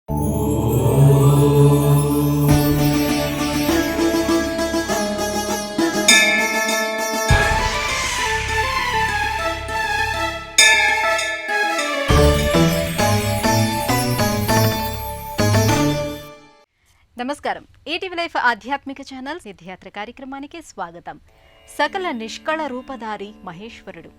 నమస్కారం. ETV life ఆధ్యాత్మిక channel సిద్ధియాత్ర కార్యక్రమానికి స్వాగతం. సకల నిష్కళ రూపధారి మహేశ్వరుడు.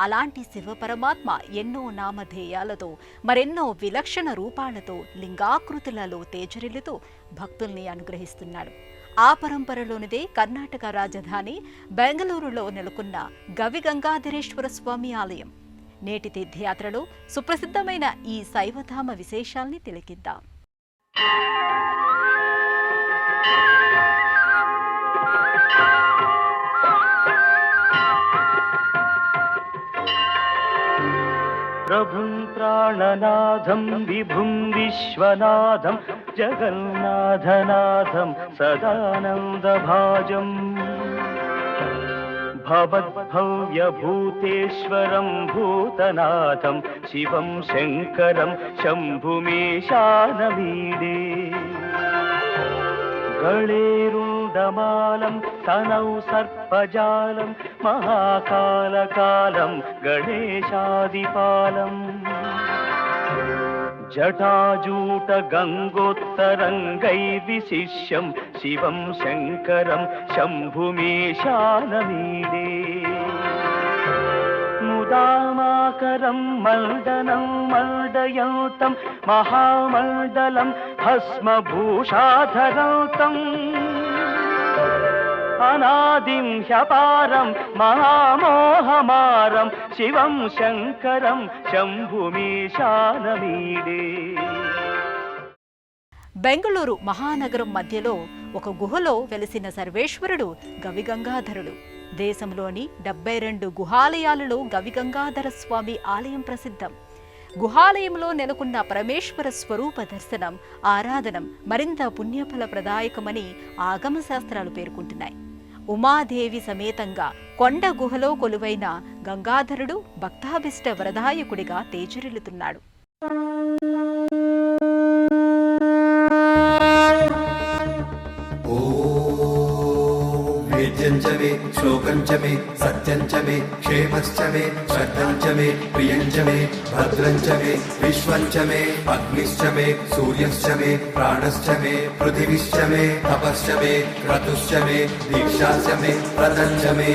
అలాంటి శివ పరమాత్మ ఎన్నో నామధేయాలతో మరెన్నో విలక్షణ రూపాలతో లింగాకృతులలో తేజరిల్లుతూ భక్తుల్ని అనుగ్రహిస్తున్నాడు. ఆ పరంపరలోనిదే కర్ణాటక రాజధాని బెంగళూరులో నెలకొన్న గవి గంగాధరేశ్వర స్వామి ఆలయం. నేటి తీర్థయాత్రలో సుప్రసిద్ధమైన ఈ శైవధామ విశేషాల్ని తిలకిద్దాం. ప్రభుం ప్రాణనాథం విభుం విశ్వనాథం జగన్నాథనాథం సదానందభాజం భవద్భవ్యభూతేశ్వరం భూతనాథం శివం శంకరం శంభుమేశానమీడే గళేరుండమాలం తనౌ సర్పజాలం మహాకాలకాలం గణేశాదిపాలం జటాజూట గంగోత్తరంగై విశిష్యం శివం శంకరం శంభుమేశానమీడే ముదామాకరం మండనం మండయంతం మహామండలం భస్మభూషాధరంతం అనాదిం హ్యపారం మహామోహమారం శివం శంకరం శంభుమీశానమీడే. బెంగళూరు మహానగరం మధ్యలో ఒక గుహలో వెలిసిన సర్వేశ్వరుడు గవిగంగాధరుడు. దేశంలోని 72 గుహాలయాలలో గవిగంగాధర స్వామి ఆలయం ప్రసిద్ధం. గుహాలయంలో నెలకొన్న పరమేశ్వర స్వరూప దర్శనం, ఆరాధనం మరింత పుణ్యఫల ప్రదాయకమని ఆగమ శాస్త్రాలు పేర్కొంటున్నాయి. ఉమాదేవి సమేతంగా కొండ గుహలో కొలువైన గంగాధరుడు భక్తాభిష్ట వరదాయకుడిగా తేజరిల్లుతున్నాడు. वेद्यञ्च मे श्लोकञ्च मे सत्यञ्च मे क्षेमश्च मे श्रद्धञ्च मे प्रियञ्च मे भद्रञ्च मे विश्वञ्च मे अग्निश्च मे सूर्यश्च मे प्राणश्च मे पृथिवीश्च मे तपश्च मे क्रतुश्च मे दीक्षाश्च मे व्रतञ्च मे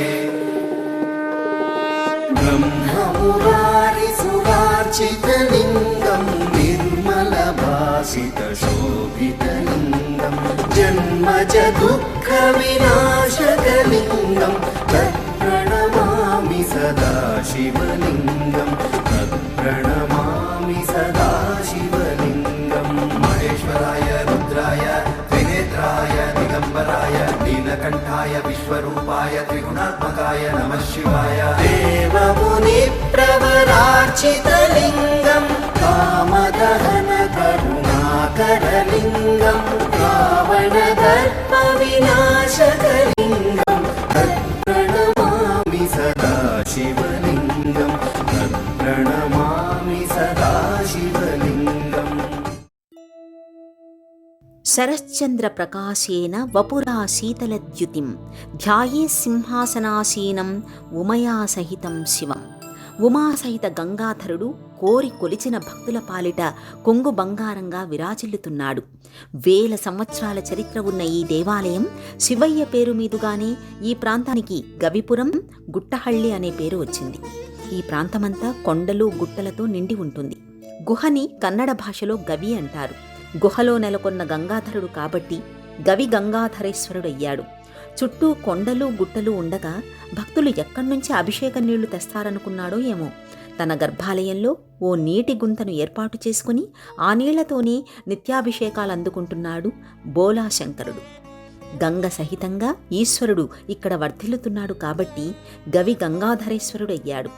ब्रह्ममुरारिसुरार्चितलिङ्गं निर्मलभासितशोभितलिङ्गं जन्मज दुःखविनाशकलिङ्गं तत्प्रणमामि सदा शिवलिङ्गं तत्प्रणमामि सदा शिवलिङ्गं महेश्वराय रुद्राय त्रिनेत्राय दिगम्बराय नीलकण्ठाय विश्वरूपाय त्रिगुणात्मकाय नमः शिवाय देवमुनिप्रवरार्चितलिङ्गं कामदहन करुणाकरलिङ्गं रावणदर्पविनाशकलिङ्गं तत्प्रणमामि सदा शिवलिङ्गं तत्प्रणमामि सदा शिवलिङ्गम् శరశ్చంద్ర ప్రకాశేన వపురా శీతలద్యుతిం ధ్యాయే సింహాసనాసీనం ఉమయా సహితం శివం. ఉమాసహిత గంగాధరుడు కోరి కొలిచిన భక్తుల పాలిట కొంగు బంగారంగా విరాజిల్లుతున్నాడు. వేల సంవత్సరాల చరిత్ర ఉన్న ఈ దేవాలయం శివయ్య పేరు మీదుగానే ఈ ప్రాంతానికి గవిపురం గుట్టహళ్ళి అనే పేరు వచ్చింది. ఈ ప్రాంతమంతా కొండలు గుట్టలతో నిండి ఉంటుంది. గుహని కన్నడ భాషలో గవి అంటారు. గుహలో నెలకొన్న గంగాధరుడు కాబట్టి గవి గంగాధరేశ్వరుడయ్యాడు. చుట్టూ కొండలు గుట్టలు ఉండగా భక్తులు ఎక్కడ్నుంచి అభిషేక నీళ్లు తెస్తారనుకున్నాడో ఏమో, తన గర్భాలయంలో ఓ నీటి గుంతను ఏర్పాటు చేసుకుని ఆ నీళ్లతోనే నిత్యాభిషేకాలు అందుకుంటున్నాడు బోలాశంకరుడు. గంగ సహితంగా ఈశ్వరుడు ఇక్కడ వర్ధిల్లుతున్నాడు కాబట్టి గవి గంగాధరేశ్వరుడయ్యాడు.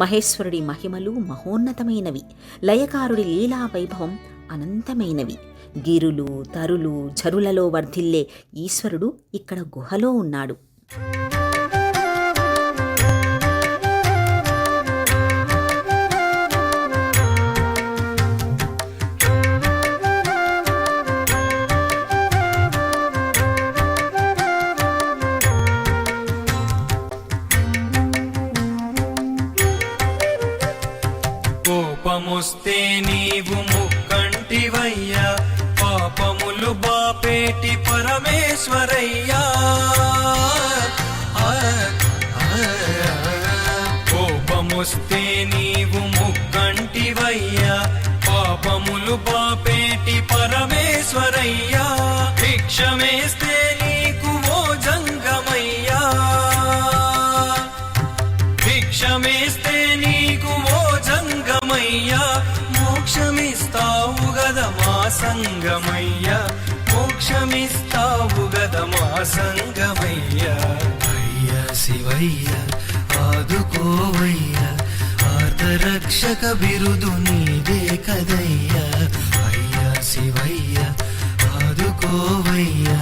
మహేశ్వరుడి మహిమలు మహోన్నతమైనవి, లయకారుడి లీలా వైభవం అనంతమైనవి. గిరులు తరులు ఝరులలో వర్ధిల్లే ఈశ్వరుడు ఇక్కడ గుహలో ఉన్నాడు. పరమేశ్వరయ్యా కోపమొస్తే నీవు ముక్కంటివయ్యా పాపములు పాపేటి పరమేశ్వరయ్యా భిక్షమేస్తే నీకు ఓ జంగమయ్యా భిక్షమేస్తే నీకు ఓ జంగమయ్యా మోక్షమిస్తావు గదా మా సంగమయ్యా మోక్షమిస్తావు గదా మా సంగమయ్యా అయ్యా శివయ్య ఆదుకోవయ్యా ఆర్తరక్షక బిరుదు నీదే కదయ్యా అయ్యా శివయ్య ఆదుకోవయ్యా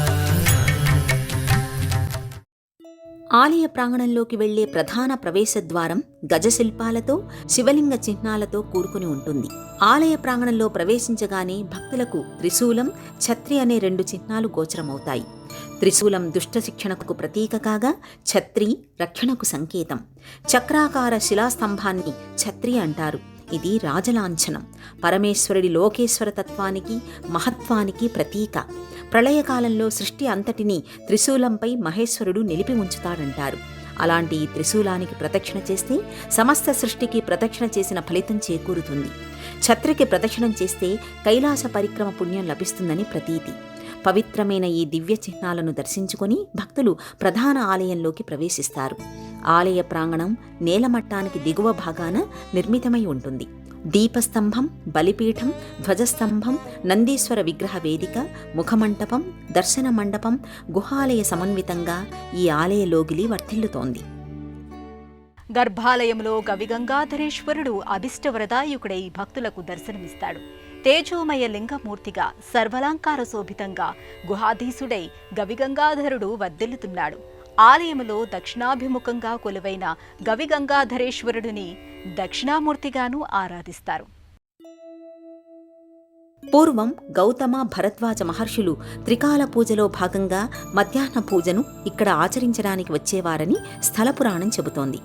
ఆలయ ప్రాంగణంలోకి వెళ్లే ప్రధాన ప్రవేశద్వారం గజశిల్పాలతో శివలింగ చిహ్నాలతో కూడుకుని ఉంటుంది. ఆలయ ప్రాంగణంలో ప్రవేశించగానే భక్తులకు త్రిశూలం, ఛత్రి అనే 2 చిహ్నాలు గోచరమవుతాయి. త్రిశూలం దుష్ట శిక్షణకు ప్రతీక కాగా ఛత్రి రక్షణకు సంకేతం. చక్రాకార శిలాస్తంభాన్ని ఛత్రి అంటారు. ఇది రాజలాంఛనం, పరమేశ్వరుడి లోకేశ్వర తత్వానికి మహత్వానికి ప్రతీక. ప్రళయకాలంలో సృష్టి అంతటినీ త్రిశూలంపై మహేశ్వరుడు నిలిపి ఉంచుతాడంటారు. అలాంటి ఈ త్రిశూలానికి ప్రదక్షిణ చేస్తే సమస్త సృష్టికి ప్రదక్షిణ చేసిన ఫలితం చేకూరుతుంది. ఛత్రికి ప్రదక్షిణం చేస్తే కైలాస పరిక్రమ పుణ్యం లభిస్తుందని ప్రతీతి. పవిత్రమైన ఈ దివ్య చిహ్నాలను దర్శించుకొని భక్తులు ప్రధాన ఆలయంలోకి ప్రవేశిస్తారు. ఆలయ ప్రాంగణం నేలమట్టానికి దిగువ భాగాన నిర్మితమై ఉంటుంది. దీపస్తంభం, బలిపీఠం, ధ్వజస్తంభం, నందీశ్వర విగ్రహ వేదిక, ముఖమంటపం, దర్శన మండపం, గుహాలయ సమన్వితంగా ఈ ఆలయ లోగిలి వర్ధిల్లుతోంది. గర్భాలయంలో గవిగంగాధరేశ్వరుడు అభిష్టవరదాయకుడై భక్తులకు దర్శనమిస్తాడు. తేజోమయ లింగమూర్తిగా సర్వలంకార శోభితంగా గుహాధీసుడై గవిగంగాధరుడు వర్ధిల్లుతున్నాడు. ఆలయములో దక్షిణాభిముఖంగా కొలువైన గవిగంగాధరేశ్వరుడిని దక్షిణామూర్తిగాను ఆరాధిస్తారు. పూర్వం గౌతమ, భరద్వాజ మహర్షులు త్రికాల పూజలో భాగంగా మధ్యాహ్న పూజను ఇక్కడ ఆచరించడానికి వచ్చేవారని స్థల పురాణం చెబుతోంది.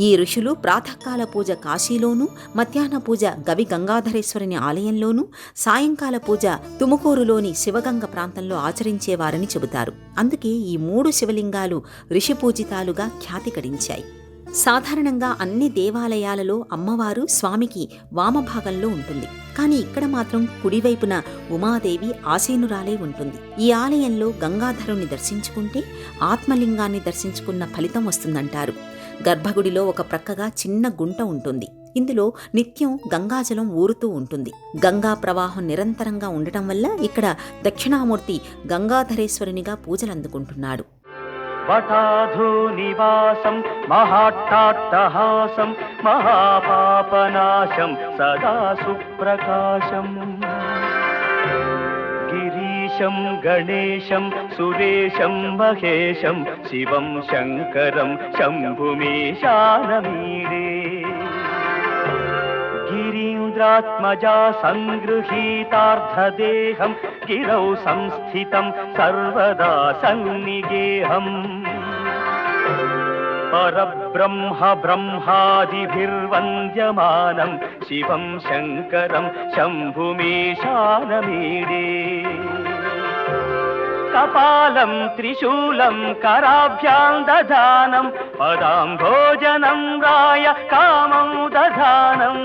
ఈ ఋషులు ప్రాతకాల పూజ కాశీలోనూ, మధ్యాహ్న పూజ గవి గంగాధరేశ్వరుని ఆలయంలోనూ, సాయంకాల పూజ తుముకూరులోని శివగంగ ప్రాంతంలో ఆచరించేవారని చెబుతారు. అందుకే ఈ 3 శివలింగాలు ఋషి పూజితాలుగా ఖ్యాతి గడించాయి. సాధారణంగా అన్ని దేవాలయాలలో అమ్మవారు స్వామికి వామభాగంలో ఉంటుంది. కానీ ఇక్కడ మాత్రం కుడివైపున ఉమాదేవి ఆసీనురాలే ఉంటుంది. ఈ ఆలయంలో గంగాధరుణ్ణి దర్శించుకుంటే ఆత్మలింగాన్ని దర్శించుకున్న ఫలితం వస్తుందంటారు. గర్భగుడిలో ఒక ప్రక్కగా చిన్న గుంట ఉంటుంది. ఇందులో నిత్యం గంగాజలం ఊరుతూ ఉంటుంది. గంగా ప్రవాహం నిరంతరంగా ఉండటం వల్ల ఇక్కడ దక్షిణామూర్తి గంగాధరేశ్వరునిగా పూజలందుకుంటున్నాడు. వటాధూనివాసం మహాట్టాట్టహాసం మహాపాపనాశం సదా సుప్రకాశం గిరీశం గణేశం సురేశం మహేశం శివం శంకరం శంభుమీశానమీడే గిరీంద్రాత్మజా సంగృహీతార్థదేహం గిరౌ సంస్థితం సర్వదా సన్నిగేహం పరబ్రహ్మ బ్రహ్మాదిభిర్వంద్యమానం శివం శంకరం శంభుమీశానమీడే కపాలం త్రిశూలం కరాభ్యాం దధానం పదాంభోజనం రాయ కామం దధానం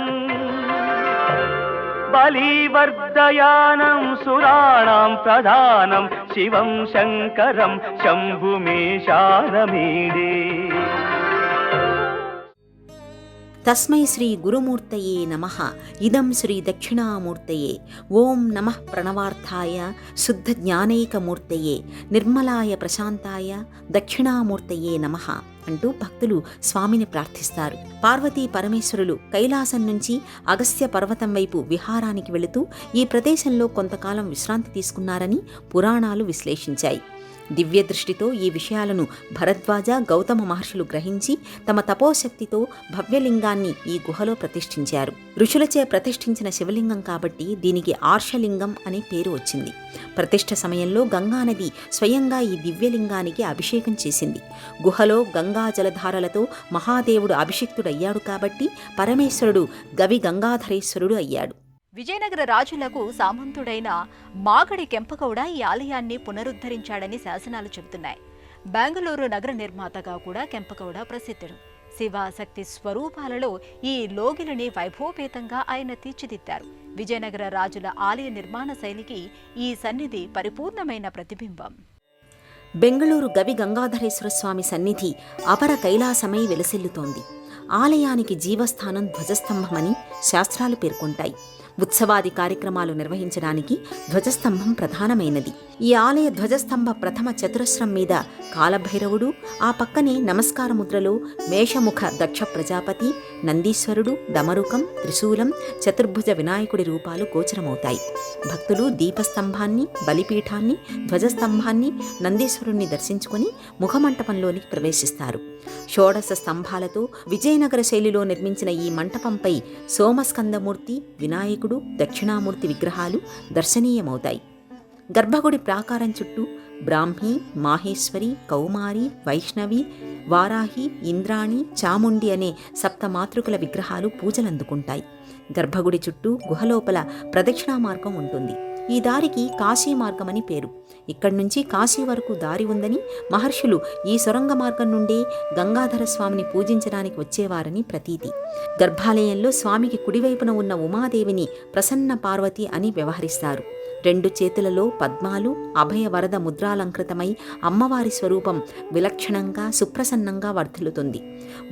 బలివర్ధయానం సురాణాం ప్రధానం శివం శంకరం శంభుమీశానమీడే తస్మై శ్రీ గురుమూర్తయే నమః. ఇదం శ్రీ దక్షిణామూర్తయే. ఓం నమః ప్రణవార్థాయ శుద్ధ జ్ఞానైకమూర్తయే నిర్మలాయ ప్రశాంతాయ దక్షిణామూర్తయే నమః అంటూ భక్తులు స్వామిని ప్రార్థిస్తారు. పార్వతీ పరమేశ్వరులు కైలాసం నుంచి అగస్త్య పర్వతం వైపు విహారానికి వెళుతూ ఈ ప్రదేశంలో కొంతకాలం విశ్రాంతి తీసుకున్నారని పురాణాలు విశ్లేషించాయి. దివ్య దృష్టితో ఈ విషయాలను భరద్వాజ, గౌతమ మహర్షులు గ్రహించి తమ తపోశక్తితో భవ్యలింగాన్ని ఈ గుహలో ప్రతిష్ఠించారు. ఋషులచే ప్రతిష్ఠించిన శివలింగం కాబట్టి దీనికి ఆర్షలింగం అనే పేరు వచ్చింది. ప్రతిష్ఠ సమయంలో గంగానది స్వయంగా ఈ దివ్యలింగానికి అభిషేకం చేసింది. గుహలో గంగా జలధారలతో మహాదేవుడు అభిషిక్తుడయ్యాడు కాబట్టి పరమేశ్వరుడు గవి గంగాధరేశ్వరుడు అయ్యాడు. విజయనగర రాజులకు సామంతుడైన మాగడి కెంపగౌడ ఈ ఆలయాన్ని పునరుద్ధరించాడని శాసనాలు చెబుతున్నాయి. బెంగళూరు నగర నిర్మాతగా కూడా కెంపగౌడ ప్రసిద్ధుడు. శివాశక్తి స్వరూపాలలో ఈ లోగిలిని వైభవపేతంగా ఆయన తీర్చిదిద్దారు. విజయనగర రాజుల ఆలయ నిర్మాణ శైలికి ఈ సన్నిధి పరిపూర్ణమైన ప్రతిబింబం. బెంగళూరు గవి గంగాధరేశ్వర స్వామి సన్నిధి అపర కైలాసమై వెలసిల్లుతోంది. ఆలయానికి జీవస్థానం ధ్వజస్తంభమని శాస్త్రాలు పేర్కొంటాయి. ఉత్సవాది కార్యక్రమాలు నిర్వహించడానికి ధ్వజస్తంభం ప్రధానమైనది. ఈ ఆలయ ధ్వజస్తంభ ప్రథమ చతురస్రం మీద కాలభైరవుడు, ఆ పక్కనే నమస్కార ముద్రలో మేషముఖ దక్ష ప్రజాపతి, నందీశ్వరుడు, డమరుకం, త్రిశూలం, చతుర్భుజ వినాయకుడి రూపాలు గోచరమవుతాయి. భక్తులు దీపస్తంభాన్ని, బలిపీఠాన్ని, ధ్వజస్తంభాన్ని, నందీశ్వరుణ్ణి దర్శించుకుని ముఖమంటపంలోనికి ప్రవేశిస్తారు. షోడశ స్తంభాలతో విజయనగర శైలిలో నిర్మించిన ఈ మంటపంపై సోమస్కందమూర్తి, వినాయకుడు, దక్షిణామూర్తి విగ్రహాలు దర్శనీయమవుతాయి. గర్భగుడి ప్రాకారం చుట్టూ బ్రాహ్మి, మాహేశ్వరి, కౌమారి, వైష్ణవి, వారాహి, ఇంద్రాణి, చాముండి అనే సప్తమాతృకుల విగ్రహాలు పూజలందుకుంటాయి. గర్భగుడి చుట్టూ గుహలోపల ప్రదక్షిణా మార్గం ఉంటుంది. ఈ దారికి కాశీ మార్గమని పేరు. ఇక్కడి నుంచి కాశీ వరకు దారి ఉందని, మహర్షులు ఈ సొరంగ మార్గం నుండే గంగాధర స్వామిని పూజించడానికి వచ్చేవారని ప్రతీతి. గర్భాలయంలో స్వామికి కుడివైపున ఉన్న ఉమాదేవిని ప్రసన్న పార్వతి అని వ్యవహరిస్తారు. 2 చేతులలో పద్మాలు, అభయ వరద ముద్రాలంకృతమై అమ్మవారి స్వరూపం విలక్షణంగా సుప్రసన్నంగా వర్ధిల్లుతుంది.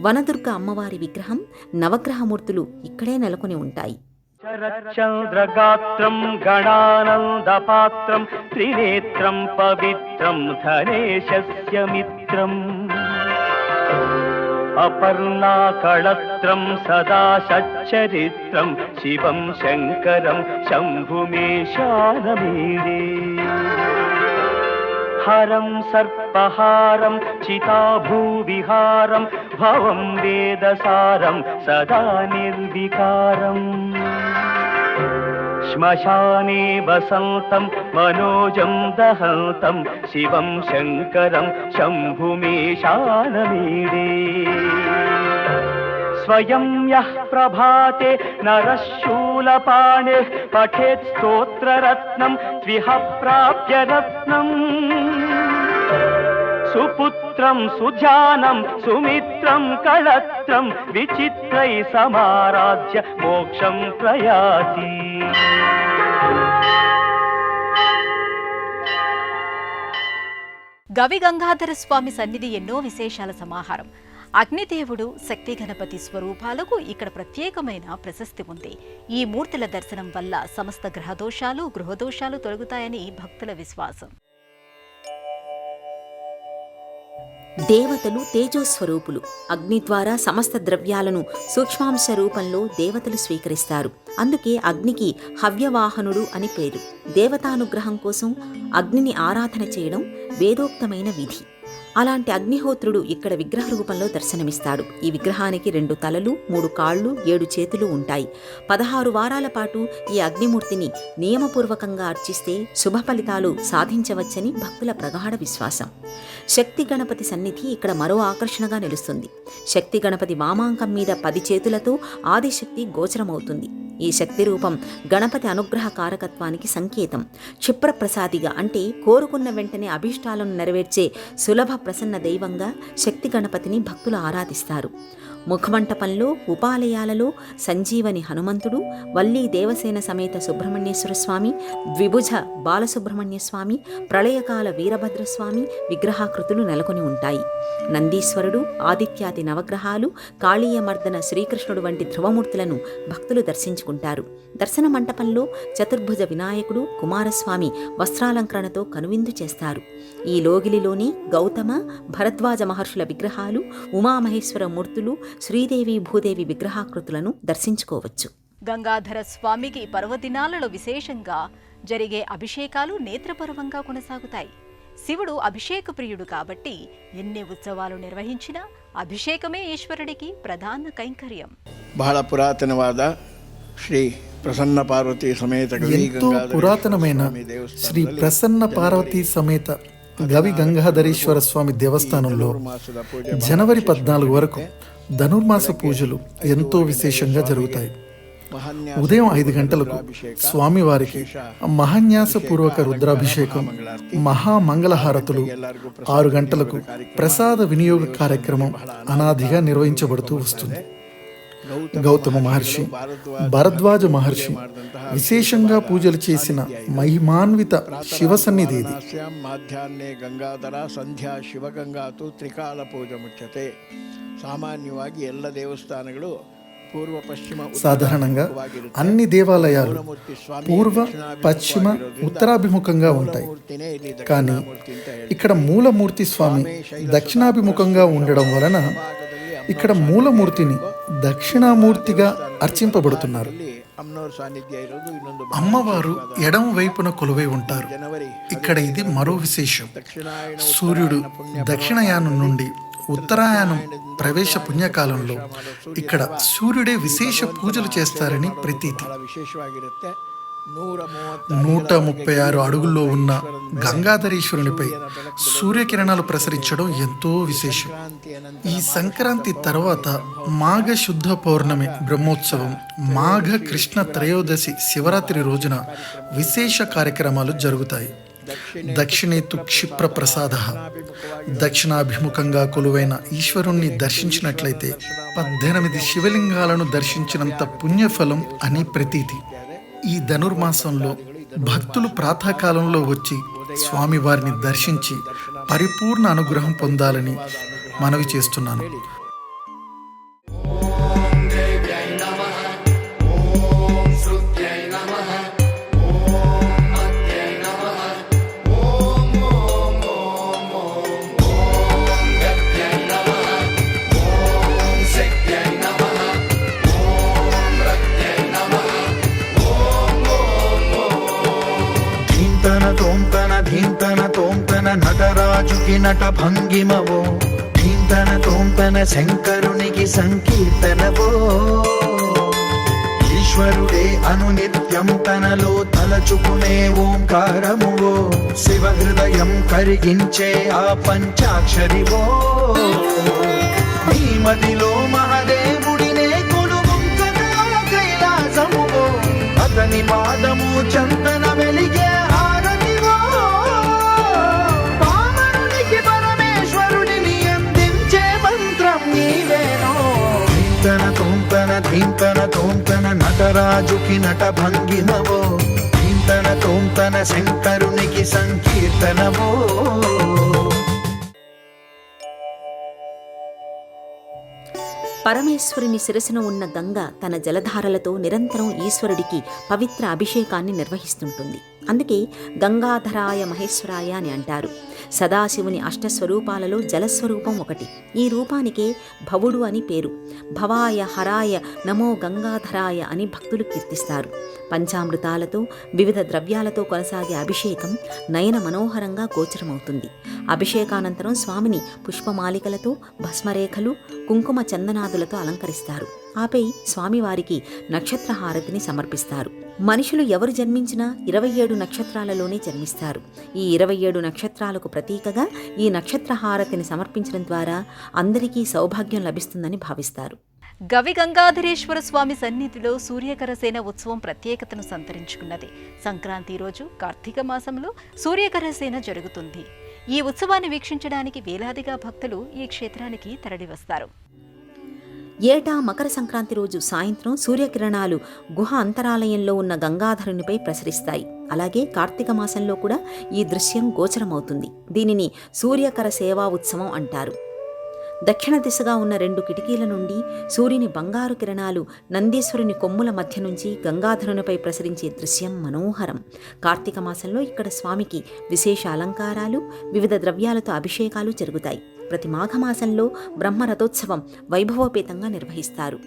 వనదుర్గ అమ్మవారి విగ్రహం, నవగ్రహమూర్తులు ఇక్కడే నెలకొని ఉంటాయి. శరచంద్రగాత్రం గణానందపాత్రం త్రినేత్రం పవిత్రం ధనేశస్య మిత్రం అపర్ణాకళత్రం సదా సచ్చరిత్రం శివం శంకరం శంభుమేశానమీడే హరం సర్పహారం చితాభూవిహారం భవం వేదసారం సదా నిర్వికారం శ్మశానే వసంతం మనోజం దహంతం శివం శంకరం శంభుమేశానమీడే స్వయం యః ప్రభాతే నరః శూలపాణిః పఠేత్ స్తోత్రరత్నం త్విహ ప్రాప్య రత్నం సుపుత్రం సుజానం సుమిత్రం కళత్రం విచిత్రై సమారాధ్య మోక్షం ప్రయాతి. గవి గంగాధర స్వామి సన్నిధి ఎన్నో విశేషాల సమాహారం. అగ్నిదేవుడు, శక్తి గణపతి స్వరూపాలకు ఇక్కడ ప్రత్యేకమైన ప్రశస్తి ఉంది. ఈ మూర్తుల దర్శనం వల్ల సమస్త గ్రహదోషాలు, గృహదోషాలు తొలగుతాయని భక్తుల విశ్వాసం. దేవతలు తేజోస్వరూపులు. అగ్ని ద్వారా సమస్త ద్రవ్యాలను సూక్ష్మాంశ రూపంలో దేవతలు స్వీకరిస్తారు. అందుకే అగ్నికి హవ్యవాహనుడు అని పేరు. దేవతానుగ్రహం కోసం అగ్నిని ఆరాధన చేయడం వేదోక్తమైన విధి. అలాంటి అగ్నిహోత్రుడు ఇక్కడ విగ్రహ రూపంలో దర్శనమిస్తాడు. ఈ విగ్రహానికి 2 తలలు, 3 కాళ్ళు, 7 చేతులు ఉంటాయి. 16 వారాల పాటు ఈ అగ్నిమూర్తిని నియమపూర్వకంగా అర్చిస్తే శుభ ఫలితాలు సాధించవచ్చని భక్తుల ప్రగాఢ విశ్వాసం. శక్తి గణపతి సన్నిధి ఇక్కడ మరో ఆకర్షణగా నిలుస్తుంది. శక్తి గణపతి వామాంకం మీద 10 చేతులతో ఆదిశక్తి గోచరమవుతుంది. ఈ శక్తి రూపం గణపతి అనుగ్రహ కారకత్వానికి సంకేతం. క్షిప్రప్రసాదిగా అంటే కోరుకున్న వెంటనే అభీష్టాలను నెరవేర్చే సులభ ప్రసన్న దైవంగా శక్తి గణపతిని భక్తులు ఆరాధిస్తారు. ముఖమంటపంలో, ఉపాలయాలలో సంజీవని హనుమంతుడు, వల్లీ దేవసేన సమేత సుబ్రహ్మణ్యేశ్వర స్వామి, ద్విభుజ బాలసుబ్రహ్మణ్య స్వామి, ప్రళయకాల వీరభద్రస్వామి విగ్రహాకృతులు నెలకొని ఉంటాయి. నందీశ్వరుడు, ఆదిత్యాది నవగ్రహాలు, కాళీయమర్దన శ్రీకృష్ణుడు వంటి ధ్రువమూర్తులను భక్తులు దర్శించుకుంటారు. దర్శన మంటపంలో చతుర్భుజ వినాయకుడు, కుమారస్వామి వస్త్రాలంకరణతో కనువిందు చేస్తారు. ఈ లోగిలిలోని గౌతమ, భరద్వాజ మహర్షుల విగ్రహాలు, ఉమామహేశ్వర మూర్తులు, శ్రీదేవి భూదేవి విగ్రహాకృతులను దర్శించుకోవచ్చు. గంగాధర స్వామికి పర్వదినాలలో విశేషంగా జరిగే అభిషేకాలు నేత్రపర్వంగా కొనసాగుతాయి. శివుడు అభిషేక ప్రియుడు కాబట్టి ఎన్ని ఉత్సవాలు నిర్వహించినా అభిషేకమే ఈశ్వరుడికి ప్రధాన కైంకర్యం. బహಳ పురాతనవాದ శ్రీ ప్రసన్న పార్వతీ సమేత ఎంతో పురాతనమైన శ్రీ ప్రసన్న పార్వతీ సమేత గవి గంగాధరేశ్వర స్వామి దేవస్థానంలో జనవరి 14 వరకు ధనుర్మాస పూజలు ఎంతో విశేషంగా జరుగుతాయి. ఉదయం 5 గంటలకు స్వామివారికి మహాన్యాసపూర్వక రుద్రాభిషేకం, మహామంగళహారతులు, 6 గంటలకు ప్రసాద వినియోగ కార్యక్రమం అనాదిగా నిర్వహించబడుతూ వస్తుంది. గౌతమ మహర్షి, భరద్వాజ మహర్షి విశేషంగా పూజలు చేసిన మహిమాన్విత శివ సన్నిధి ఇది. మాధ్యాహ్నే గంగాధರ ಸಂಧ್ಯಾ ಶಿವಗಂಗಾತು ತ್ರಿಕಾಲ ಪೂಜೆ ಮುಚ್ಚತೆ. ಸಾಮಾನ್ಯವಾಗಿ ಎಲ್ಲ ದೇವಸ್ಥಾನಗಳು పూర్వ పశ్చిమ సాధారణంగా అన్ని దేవాలయాలు పూర్వ, పశ్చిమ, ఉత్తరాభిముఖంగా ఉంటాయి. కానీ ఇక్కడ మూలమూర్తి స్వామి దక్షిణాభిముఖంగా ఉండడం వలన ఇక్కడ మూలమూర్తిని దక్షిణామూర్తిగా అర్చింపబడుతున్నారు. అమ్మవారు ఎడమ వైపున కొలువై ఉంటారు. ఇక్కడ ఇది మరో విశేషం. సూర్యుడు దక్షిణయానం నుండి ఉత్తరాయణం ప్రవేశ పుణ్యకాలంలో ఇక్కడ సూర్యుడే విశేష పూజలు చేస్తారని ప్రతీతి. 136 అడుగుల్లో ఉన్న గంగాధరీశ్వరునిపై సూర్యకిరణాలు ప్రసరించడం ఎంతో విశేషం. ఈ సంక్రాంతి తర్వాత మాఘ శుద్ధ పౌర్ణమి బ్రహ్మోత్సవం, మాఘ కృష్ణ త్రయోదశి శివరాత్రి రోజున విశేష కార్యక్రమాలు జరుగుతాయి. దక్షిణేతు క్షిప్ర ప్రసాద, దక్షిణాభిముఖంగా కొలువైన ఈశ్వరుణ్ణి దర్శించినట్లయితే 18 శివలింగాలను దర్శించినంత పుణ్యఫలం అని ప్రతీతి. ఈ ధనుర్మాసంలో భక్తులు ప్రాతకాలంలో వచ్చి స్వామివారిని దర్శించి పరిపూర్ణ అనుగ్రహం పొందాలని మనవి చేస్తున్నాను. ధీంతన తోంతన నటరాజుకి నట భంగిమవో, ధీంతన తోంతన శంకరునికి సంకీర్తనవో. ఈశ్వరుడే అనునిత్యం తనలో తలచుకునే ఓంకారమువో, శివ హృదయం కరిగించే ఆ పంచాక్షరివో. ఈ మదిలో మహాదేవుడినే కొలువుంచగా కైలాసమువో, అతని పాదము చందన వెలిగే ధీంతన తోంతన నటరాజుకి నట భంగిమవో, ధీంతన తోంతన శంకరునికి సంకీర్తనవో. పరమేశ్వరుని శిరసున ఉన్న గంగ తన జలధారలతో నిరంతరం ఈశ్వరుడికి పవిత్ర అభిషేకాన్ని నిర్వహిస్తుంటుంది. అందుకే గంగాధరాయ మహేశ్వరాయ అని అంటారు. సదాశివుని అష్టస్వరూపాలలో జలస్వరూపం ఒకటి. ఈ రూపానికే భవుడు అని పేరు. భవాయ హరాయ నమో గంగాధరాయ అని భక్తులు కీర్తిస్తారు. పంచామృతాలతో వివిధ ద్రవ్యాలతో కొనసాగే అభిషేకం నయన మనోహరంగా గోచరమవుతుంది. అభిషేకానంతరం స్వామిని పుష్పమాలికలతో, భస్మరేఖలు, కుంకుమ చందనాదులతో అలంకరిస్తారు. ఆపై స్వామివారికి నక్షత్రహారతిని సమర్పిస్తారు. మనుషులు ఎవరు జన్మించినా 27 నక్షత్రాలలోనే జన్మిస్తారు. ఈ 27 నక్షత్రాలకు ప్రతీకగా ఈ నక్షత్రహారతిని సమర్పించడం ద్వారా అందరికీ సౌభాగ్యం లభిస్తుందని భావిస్తారు. గవి గంగాధరేశ్వర స్వామి సన్నిధిలో సూర్యకరసేన ఉత్సవం ప్రత్యేకతను సంతరించుకున్నది. సంక్రాంతి రోజు కార్తీక మాసంలో సూర్యకరసేన జరుగుతుంది. ఈ ఉత్సవాన్ని వీక్షించడానికి వేలాదిగా భక్తులు ఈ క్షేత్రానికి తరలివస్తారు. ఏటా మకర సంక్రాంతి రోజు సాయంత్రం సూర్యకిరణాలు గుహ అంతరాలయంలో ఉన్న గంగాధరునిపై ప్రసరిస్తాయి. అలాగే కార్తీక మాసంలో కూడా ఈ దృశ్యం గోచరమవుతుంది. దీనిని సూర్యకర సేవా ఉత్సవం అంటారు. దక్షిణ దిశగా ఉన్న 2 కిటికీల నుండి సూర్యుని బంగారు కిరణాలు నందీశ్వరుని కొమ్ముల మధ్య నుంచి గంగాధరునిపై ప్రసరించే దృశ్యం మనోహరం. కార్తీక మాసంలో ఇక్కడ స్వామికి విశేష అలంకారాలు, వివిధ ద్రవ్యాలతో అభిషేకాలు జరుగుతాయి. ప్రతి మాఘమాసంలో బ్రహ్మరథోత్సవం వైభవోపేతంగా నిర్వహిస్తారు.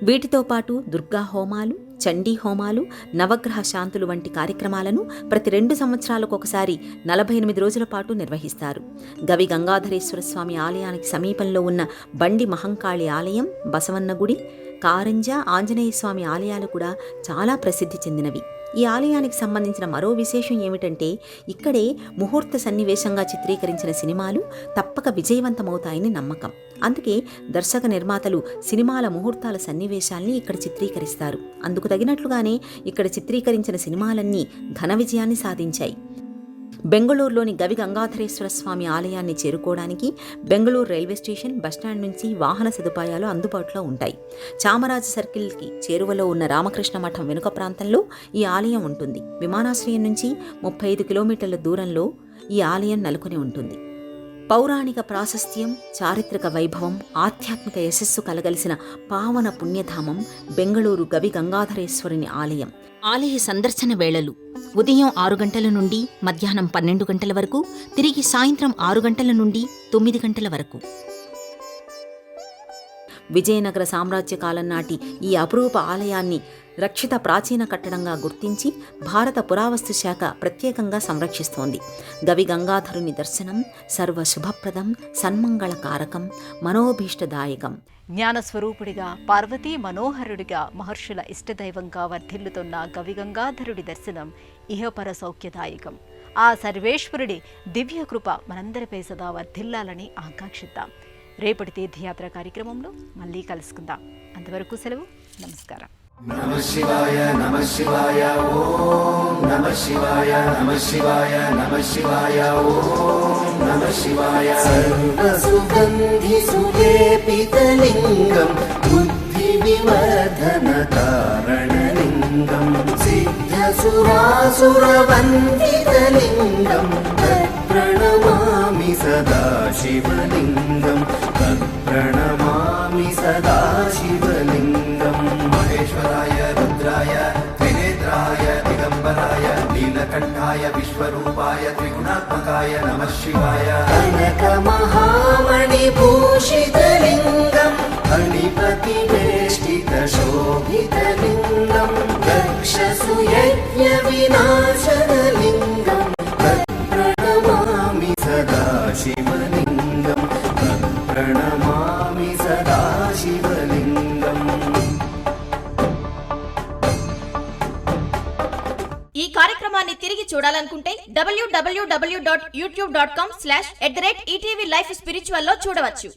వీటితో పాటు దుర్గా హోమాలు, చండీ హోమాలు, నవగ్రహ శాంతులు వంటి కార్యక్రమాలను ప్రతి 2 సంవత్సరాలకు ఒకసారి 48 రోజుల పాటు నిర్వహిస్తారు. గవి గంగాధరేశ్వర స్వామి ఆలయానికి సమీపంలో ఉన్న బండి మహంకాళి ఆలయం, బసవన్న గుడి, కారంజ ఆంజనేయ స్వామి ఆలయాలు కూడా చాలా ప్రసిద్ధి చెందినవి. ఈ ఆలయానికి సంబంధించిన మరో విశేషం ఏమిటంటే ఇక్కడే ముహూర్త సన్నివేశంగా చిత్రీకరించిన సినిమాలు తప్పక విజయవంతమవుతాయని నమ్మకం. అందుకే దర్శక నిర్మాతలు సినిమాల ముహూర్తాల సన్నివేశాల్ని ఇక్కడ చిత్రీకరిస్తారు. అందుకు తగినట్లుగానే ఇక్కడ చిత్రీకరించిన సినిమాలన్నీ ఘన విజయాన్ని సాధించాయి. బెంగళూరులోని గవి గంగాధరేశ్వర స్వామి ఆలయాన్ని చేరుకోవడానికి బెంగళూరు రైల్వే స్టేషన్, బస్టాండ్ నుంచి వాహన సదుపాయాలు అందుబాటులో ఉంటాయి. చామరాజ సర్కిల్కి చేరువలో ఉన్న రామకృష్ణ మఠం వెనుక ప్రాంతంలో ఈ ఆలయం ఉంటుంది. విమానాశ్రయం నుంచి 35 కిలోమీటర్ల దూరంలో ఈ ఆలయం నెలకొని ఉంటుంది. పౌరాణిక ప్రాశస్త్యం, చారిత్రక వైభవం, ఆధ్యాత్మిక యశస్సు కలగలిసిన పావన పుణ్యధామం బెంగళూరు గవి గంగాధరేశ్వరుని ఆలయం. ఆలయ సందర్శన వేళలు ఉదయం 6 గంటల నుండి మధ్యాహ్నం 12 గంటల వరకు, తిరిగి సాయంత్రం 6 గంటల నుండి 9 గంటల వరకు. విజయనగర సామ్రాజ్య కాలం నాటి ఈ అపురూప ఆలయాన్ని రక్షిత ప్రాచీన కట్టడంగా గుర్తించి భారత పురావస్తు శాఖ ప్రత్యేకంగా సంరక్షిస్తోంది. గవి గంగాధరుని దర్శనం సర్వశుభప్రదం, సన్మంగళకారకం, మనోభీష్టదాయకం. జ్ఞానస్వరూపుడిగా, పార్వతీ మనోహరుడిగా, మహర్షుల ఇష్టదైవంగా వర్ధిల్లుతున్న గవి గంగాధరుడి దర్శనం ఇహపర సౌఖ్యదాయకం. ఆ సర్వేశ్వరుడి దివ్యకృప మనందరిపై సదా వర్ధిల్లాలని ఆకాంక్షిద్దాం. రేపటి తీర్థయాత్ర కార్యక్రమంలో మళ్ళీ కలుసుకుందాం. అంతవరకు సెలవు. నమస్కారం. నమః శివాయ నమః శివాయ ఓం నమః శివాయ నమః శివాయ నమః శివాయ ఓం నమః శివాయ సర్వసుగంధి సులేపితలింగం బుద్ధి వివర్ధన కారణలింగం సిద్ధసురాసురవందితలింగం తత్ప్రణమామి సదా శివలింగం తత్ప్రణమామి సదా శివలింగం మహేశ్వరాయ రుద్రాయ త్రినేత్రాయ దిగంబరాయ నీలకంఠాయ విశ్వరూపాయ త్రిగుణాత్మకాయ నమః శివాయ కనక మహామణి భూషితలింగం ఫణిపతి వేష్టిత శోభితలింగం దక్షసుయజ్ఞ వినాశనలింగం తత్ప్రణమామి సదా శివలింగం తత్ప్రణమామి సదా శివలింగం. ఈ కార్యక్రమాన్ని తిరిగి చూడాలనుకుంటే www.youtube.com/@ETV Life Spiritual లో చూడవచ్చు.